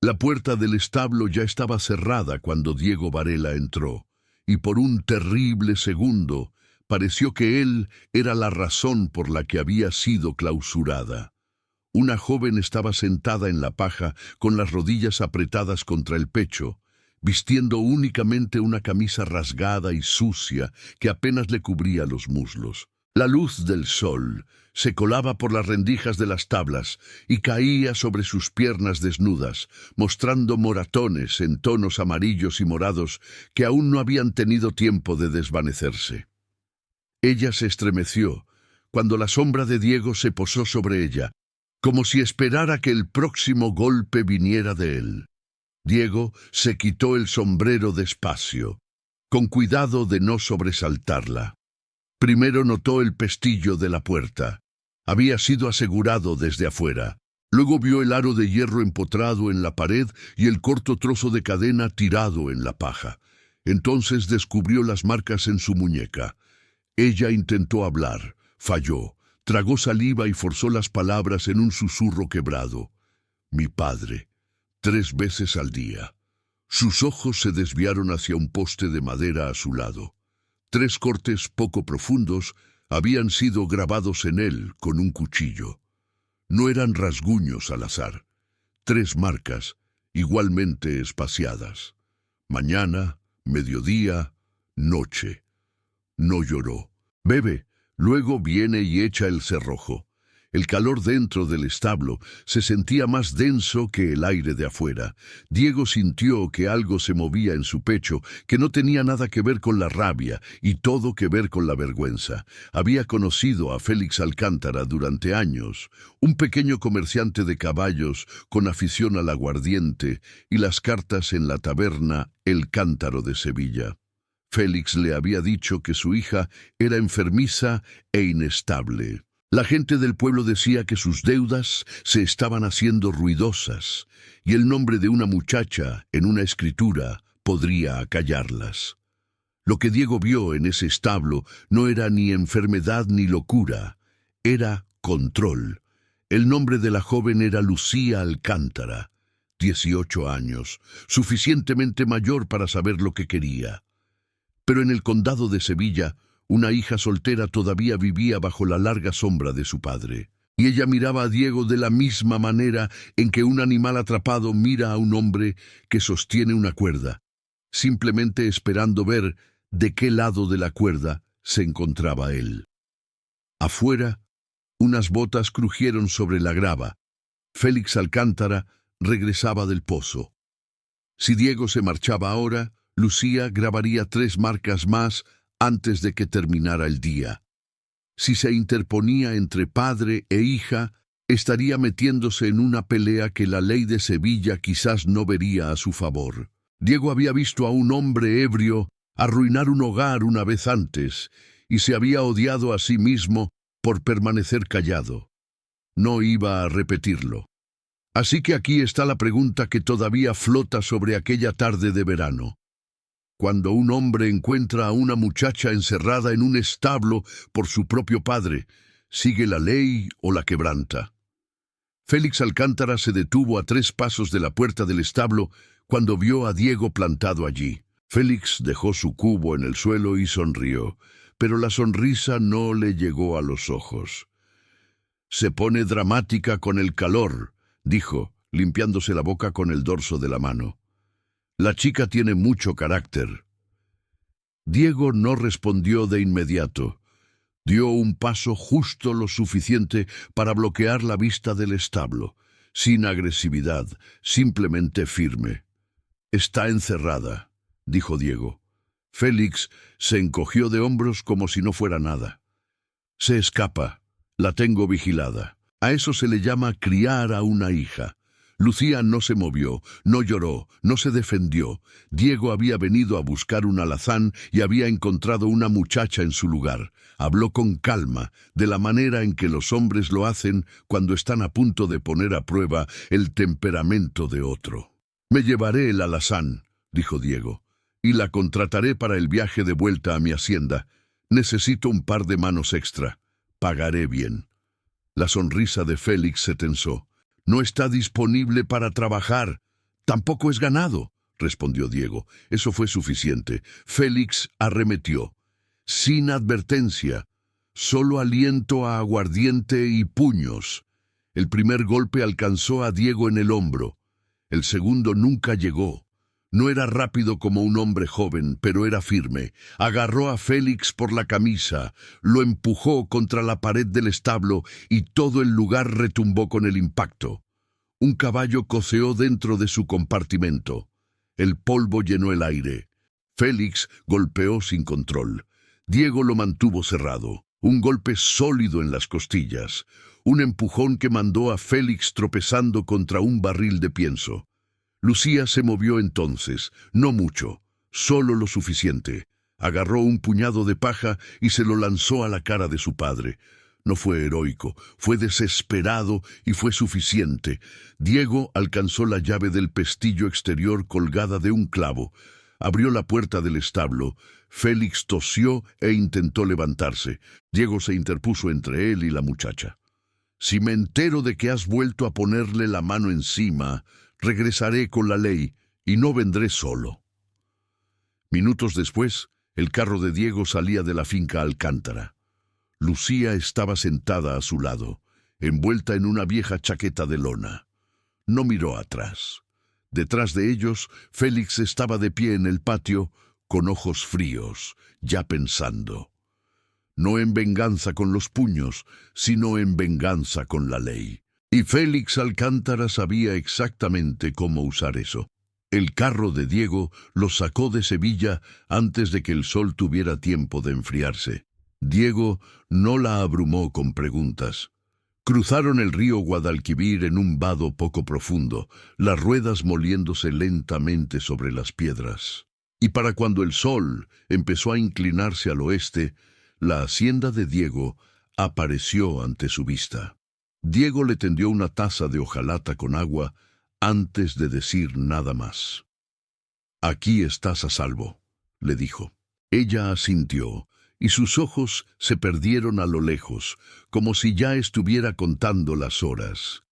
La puerta del establo ya estaba cerrada cuando Diego Varela entró, y por un terrible segundo pareció que él era la razón por la que había sido clausurada. Una joven estaba sentada en la paja con las rodillas apretadas contra el pecho, vistiendo únicamente una camisa rasgada y sucia que apenas le cubría los muslos. La luz del sol se colaba por las rendijas de las tablas y caía sobre sus piernas desnudas, mostrando moratones en tonos amarillos y morados que aún no habían tenido tiempo de desvanecerse. Ella se estremeció cuando la sombra de Diego se posó sobre ella, como si esperara que el próximo golpe viniera de él. Diego se quitó el sombrero despacio, con cuidado de no sobresaltarla. Primero notó el pestillo de la puerta. Había sido asegurado desde afuera. Luego vio el aro de hierro empotrado en la pared y el corto trozo de cadena tirado en la paja. Entonces descubrió las marcas en su muñeca. Ella intentó hablar, falló, tragó saliva y forzó las palabras en un susurro quebrado. Mi padre, 3 veces al día. Sus ojos se desviaron hacia un poste de madera a su lado. 3 cortes poco profundos habían sido grabados en él con un cuchillo. No eran rasguños al azar. 3 marcas, igualmente espaciadas. Mañana, mediodía, noche. No lloró. Bebe, luego viene y echa el cerrojo. El calor dentro del establo se sentía más denso que el aire de afuera. Diego sintió que algo se movía en su pecho, que no tenía nada que ver con la rabia y todo que ver con la vergüenza. Había conocido a Félix Alcántara durante años, un pequeño comerciante de caballos con afición al aguardiente y las cartas en la taberna El Cántaro de Sevilla. Félix le había dicho que su hija era enfermiza e inestable. La gente del pueblo decía que sus deudas se estaban haciendo ruidosas y el nombre de una muchacha en una escritura podría acallarlas. Lo que Diego vio en ese establo no era ni enfermedad ni locura, era control. El nombre de la joven era Lucía Alcántara, 18 años, suficientemente mayor para saber lo que quería. Pero en el condado de Sevilla, una hija soltera todavía vivía bajo la larga sombra de su padre, y ella miraba a Diego de la misma manera en que un animal atrapado mira a un hombre que sostiene una cuerda, simplemente esperando ver de qué lado de la cuerda se encontraba él. Afuera, unas botas crujieron sobre la grava. Félix Alcántara regresaba del pozo. Si Diego se marchaba ahora, Lucía grabaría 3 marcas más antes de que terminara el día. Si se interponía entre padre e hija, estaría metiéndose en una pelea que la ley de Sevilla quizás no vería a su favor. Diego había visto a un hombre ebrio arruinar un hogar una vez antes, y se había odiado a sí mismo por permanecer callado. No iba a repetirlo. Así que aquí está la pregunta que todavía flota sobre aquella tarde de verano. Cuando un hombre encuentra a una muchacha encerrada en un establo por su propio padre, ¿sigue la ley o la quebranta? Félix Alcántara se detuvo a 3 pasos de la puerta del establo cuando vio a Diego plantado allí. Félix dejó su cubo en el suelo y sonrió, pero la sonrisa no le llegó a los ojos. «Se pone dramática con el calor», dijo, limpiándose la boca con el dorso de la mano. «La chica tiene mucho carácter». Diego no respondió de inmediato. Dio un paso justo lo suficiente para bloquear la vista del establo, sin agresividad, simplemente firme. «Está encerrada», dijo Diego. Félix se encogió de hombros como si no fuera nada. «Se escapa. La tengo vigilada». A eso se le llama criar a una hija. Lucía no se movió, no lloró, no se defendió. Diego había venido a buscar un alazán y había encontrado una muchacha en su lugar. Habló con calma, de la manera en que los hombres lo hacen cuando están a punto de poner a prueba el temperamento de otro. «Me llevaré el alazán», dijo Diego, «y la contrataré para el viaje de vuelta a mi hacienda. Necesito un par de manos extra. Pagaré bien». La sonrisa de Félix se tensó. «No está disponible para trabajar», Tampoco es ganado, respondió Diego. Eso fue suficiente. Félix arremetió. Sin advertencia, solo aliento a aguardiente y puños. El primer golpe alcanzó a Diego en el hombro. El segundo nunca llegó. No era rápido como un hombre joven, pero era firme. Agarró a Félix por la camisa, lo empujó contra la pared del establo y todo el lugar retumbó con el impacto. Un caballo coceó dentro de su compartimento. El polvo llenó el aire. Félix golpeó sin control. Diego lo mantuvo cerrado. Un golpe sólido en las costillas. Un empujón que mandó a Félix tropezando contra un barril de pienso. Lucía se movió entonces, no mucho, solo lo suficiente. Agarró un puñado de paja y se lo lanzó a la cara de su padre. No fue heroico, fue desesperado y fue suficiente. Diego alcanzó la llave del pestillo exterior colgada de un clavo. Abrió la puerta del establo. Félix tosió e intentó levantarse. Diego se interpuso entre él y la muchacha. Si me entero de que has vuelto a ponerle la mano encima, regresaré con la ley y no vendré solo. Minutos después, el carro de Diego salía de la finca Alcántara. Lucía estaba sentada a su lado, envuelta en una vieja chaqueta de lona. No miró atrás. Detrás de ellos, Félix estaba de pie en el patio, con ojos fríos, ya pensando. No en venganza con los puños, sino en venganza con la ley. Y Félix Alcántara sabía exactamente cómo usar eso. El carro de Diego los sacó de Sevilla antes de que el sol tuviera tiempo de enfriarse. Diego no la abrumó con preguntas. Cruzaron el río Guadalquivir en un vado poco profundo, las ruedas moliéndose lentamente sobre las piedras. Y para cuando el sol empezó a inclinarse al oeste, la hacienda de Diego apareció ante su vista. Diego le tendió una taza de hojalata con agua antes de decir nada más. «Aquí estás a salvo», le dijo. Ella asintió, y sus ojos se perdieron a lo lejos, como si ya estuviera contando las horas.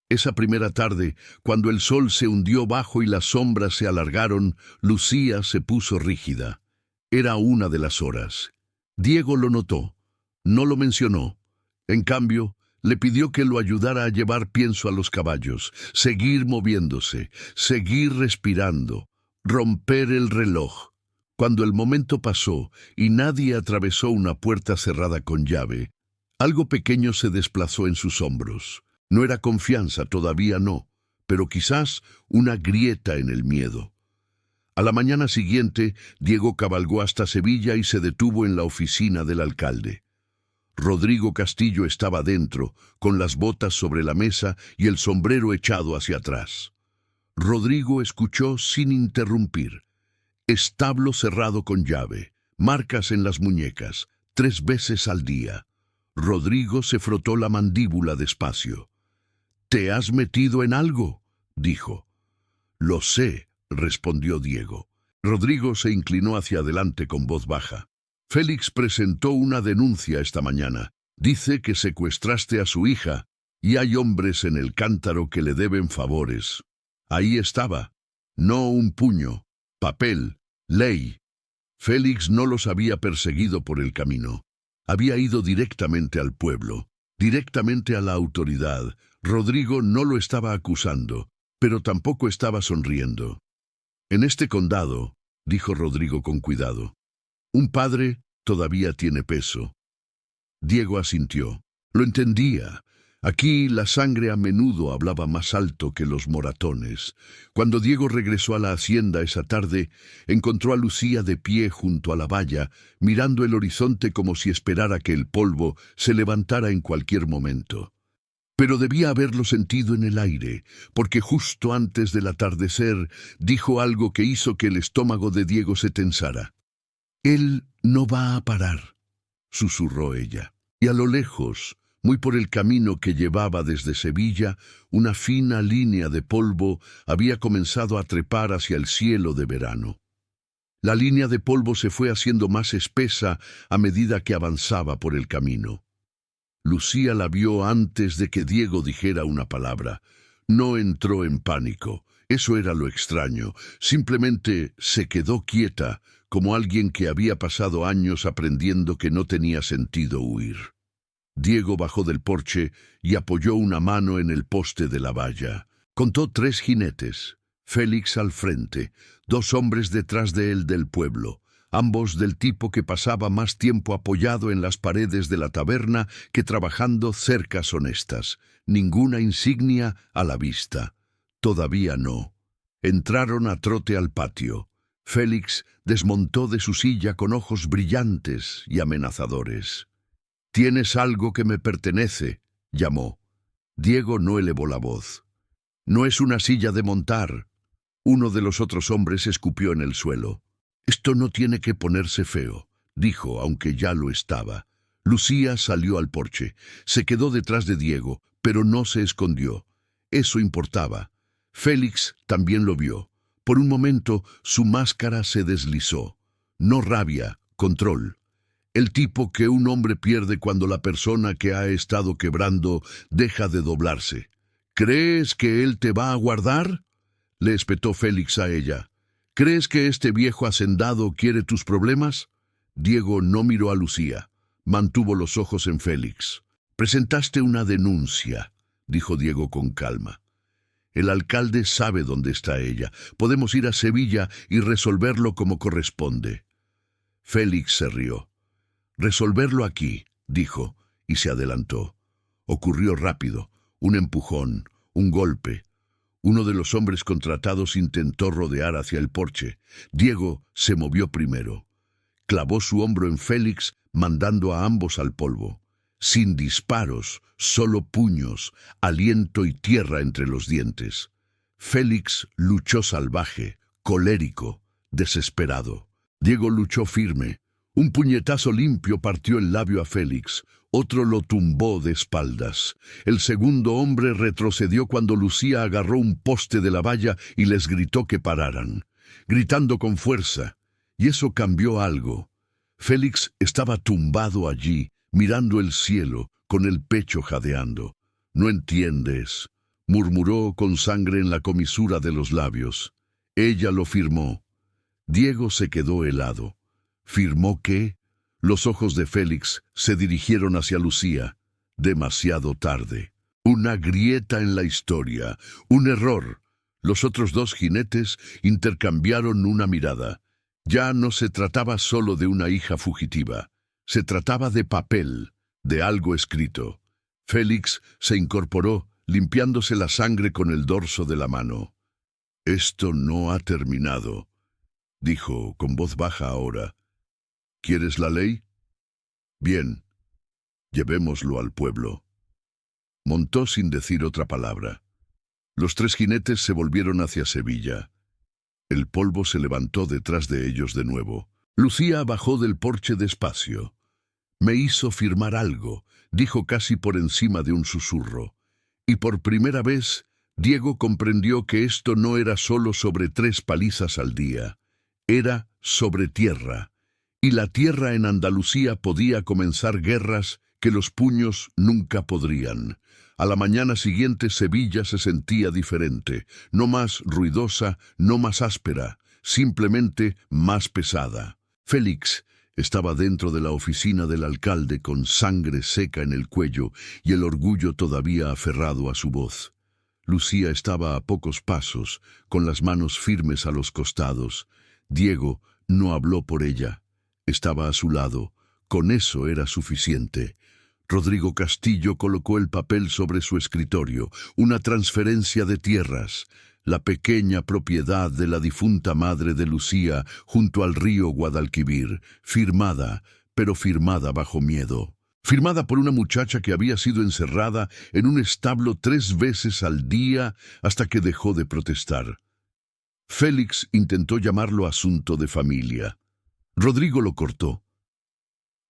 Esa primera tarde, cuando el sol se hundió bajo y las sombras se alargaron, Lucía se puso rígida. Era una de las horas. Diego lo notó, no lo mencionó. En cambio, le pidió que lo ayudara a llevar pienso a los caballos, seguir moviéndose, seguir respirando, romper el reloj. Cuando el momento pasó y nadie atravesó una puerta cerrada con llave, algo pequeño se desplazó en sus hombros. No era confianza, todavía no, pero quizás una grieta en el miedo. A la mañana siguiente, Diego cabalgó hasta Sevilla y se detuvo en la oficina del alcalde. Rodrigo Castillo estaba dentro, con las botas sobre la mesa y el sombrero echado hacia atrás. Rodrigo escuchó sin interrumpir. Establo cerrado con llave, marcas en las muñecas, 3 veces al día. Rodrigo se frotó la mandíbula despacio. «¿Te has metido en algo?», dijo. «Lo sé», respondió Diego. Rodrigo se inclinó hacia adelante con voz baja. «Félix presentó una denuncia esta mañana. Dice que secuestraste a su hija y hay hombres en el cántaro que le deben favores. Ahí estaba. No un puño. Papel. Ley». Félix no los había perseguido por el camino. Había ido directamente al pueblo, directamente a la autoridad. Rodrigo no lo estaba acusando, pero tampoco estaba sonriendo. «En este condado», dijo Rodrigo con cuidado, «un padre todavía tiene peso». Diego asintió. Lo entendía. Aquí la sangre a menudo hablaba más alto que los moratones. Cuando Diego regresó a la hacienda esa tarde, encontró a Lucía de pie junto a la valla, mirando el horizonte como si esperara que el polvo se levantara en cualquier momento. Pero debía haberlo sentido en el aire, porque justo antes del atardecer dijo algo que hizo que el estómago de Diego se tensara. «Él no va a parar», susurró ella. Y a lo lejos, muy por el camino que llevaba desde Sevilla, una fina línea de polvo había comenzado a trepar hacia el cielo de verano. La línea de polvo se fue haciendo más espesa a medida que avanzaba por el camino. Lucía la vio antes de que Diego dijera una palabra. No entró en pánico. Eso era lo extraño. Simplemente se quedó quieta, como alguien que había pasado años aprendiendo que no tenía sentido huir. Diego bajó del porche y apoyó una mano en el poste de la valla. Contó 3 jinetes, Félix al frente, 2 hombres detrás de él del pueblo, ambos del tipo que pasaba más tiempo apoyado en las paredes de la taberna que trabajando cercas honestas. Ninguna insignia a la vista. Todavía no. Entraron a trote al patio. Félix desmontó de su silla con ojos brillantes y amenazadores. «Tienes algo que me pertenece», llamó. Diego no elevó la voz. «No es una silla de montar». Uno de los otros hombres escupió en el suelo. «Esto no tiene que ponerse feo», dijo, aunque ya lo estaba. Lucía salió al porche. Se quedó detrás de Diego, pero no se escondió. Eso importaba. Félix también lo vio. Por un momento, su máscara se deslizó. No rabia, control. El tipo que un hombre pierde cuando la persona que ha estado quebrando deja de doblarse. «¿Crees que él te va a guardar?», le espetó Félix a ella. «¿Crees que este viejo hacendado quiere tus problemas?». Diego no miró a Lucía. Mantuvo los ojos en Félix. «Presentaste una denuncia», dijo Diego con calma. «El alcalde sabe dónde está ella. Podemos ir a Sevilla y resolverlo como corresponde». Félix se rió. «Resolverlo aquí», dijo, y se adelantó. Ocurrió rápido, un empujón, un golpe. Uno de los hombres contratados intentó rodear hacia el porche. Diego se movió primero. Clavó su hombro en Félix, mandando a ambos al polvo. Sin disparos, solo puños, aliento y tierra entre los dientes. Félix luchó salvaje, colérico, desesperado. Diego luchó firme. Un puñetazo limpio partió el labio a Félix, otro lo tumbó de espaldas. El segundo hombre retrocedió cuando Lucía agarró un poste de la valla y les gritó que pararan, gritando con fuerza, y eso cambió algo. Félix estaba tumbado allí, mirando el cielo, con el pecho jadeando. «No entiendes», murmuró con sangre en la comisura de los labios. Ella lo firmó. Diego se quedó helado. ¿Firmó qué? Los ojos de Félix se dirigieron hacia Lucía. Demasiado tarde. Una grieta en la historia. Un error. Los otros 2 jinetes intercambiaron una mirada. Ya no se trataba solo de una hija fugitiva. Se trataba de papel, de algo escrito. Félix se incorporó, limpiándose la sangre con el dorso de la mano. «Esto no ha terminado», dijo con voz baja ahora. «¿Quieres la ley? Bien, llevémoslo al pueblo». Montó sin decir otra palabra. Los 3 jinetes se volvieron hacia Sevilla. El polvo se levantó detrás de ellos de nuevo. Lucía bajó del porche despacio. «Me hizo firmar algo», dijo casi por encima de un susurro. Y por primera vez, Diego comprendió que esto no era solo sobre 3 palizas al día. Era sobre tierra. Y la tierra en Andalucía podía comenzar guerras que los puños nunca podrían. A la mañana siguiente Sevilla se sentía diferente, no más ruidosa, no más áspera, simplemente más pesada. Félix estaba dentro de la oficina del alcalde con sangre seca en el cuello y el orgullo todavía aferrado a su voz. Lucía estaba a pocos pasos, con las manos firmes a los costados. Diego no habló por ella. Estaba a su lado. Con eso era suficiente. Rodrigo Castillo colocó el papel sobre su escritorio, una transferencia de tierras, la pequeña propiedad de la difunta madre de Lucía junto al río Guadalquivir, firmada, pero firmada bajo miedo. Firmada por una muchacha que había sido encerrada en un establo 3 veces al día hasta que dejó de protestar. Félix intentó llamarlo asunto de familia. Rodrigo lo cortó.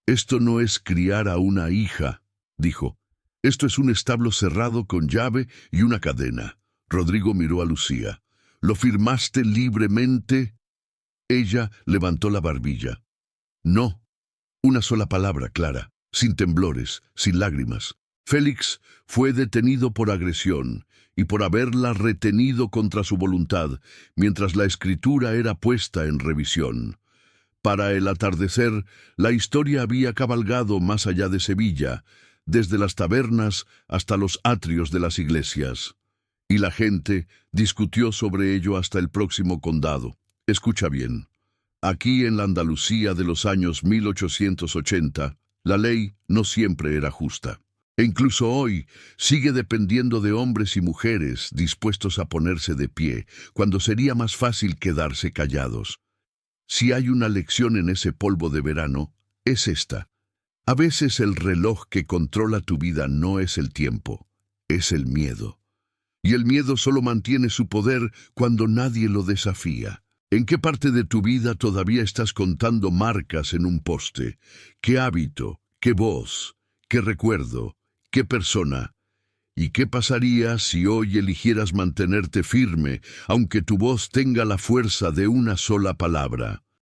«Esto no es criar a una hija», dijo. «Esto es un establo cerrado con llave y una cadena». Rodrigo miró a Lucía. «¿Lo firmaste libremente?» Ella levantó la barbilla. «No». Una sola palabra clara, sin temblores, sin lágrimas. Félix fue detenido por agresión, y por haberla retenido contra su voluntad, mientras la escritura era puesta en revisión. Para el atardecer, la historia había cabalgado más allá de Sevilla, desde las tabernas hasta los atrios de las iglesias. Y la gente discutió sobre ello hasta el próximo condado. Escucha bien. Aquí en la Andalucía de los años 1880, la ley no siempre era justa. E incluso hoy sigue dependiendo de hombres y mujeres dispuestos a ponerse de pie, cuando sería más fácil quedarse callados. Si hay una lección en ese polvo de verano, es esta. A veces el reloj que controla tu vida no es el tiempo, es el miedo. Y el miedo solo mantiene su poder cuando nadie lo desafía. ¿En qué parte de tu vida todavía estás contando marcas en un poste? ¿Qué hábito? ¿Qué voz? ¿Qué recuerdo? ¿Qué persona? ¿Y qué pasaría si hoy eligieras mantenerte firme, aunque tu voz tenga la fuerza de una sola palabra?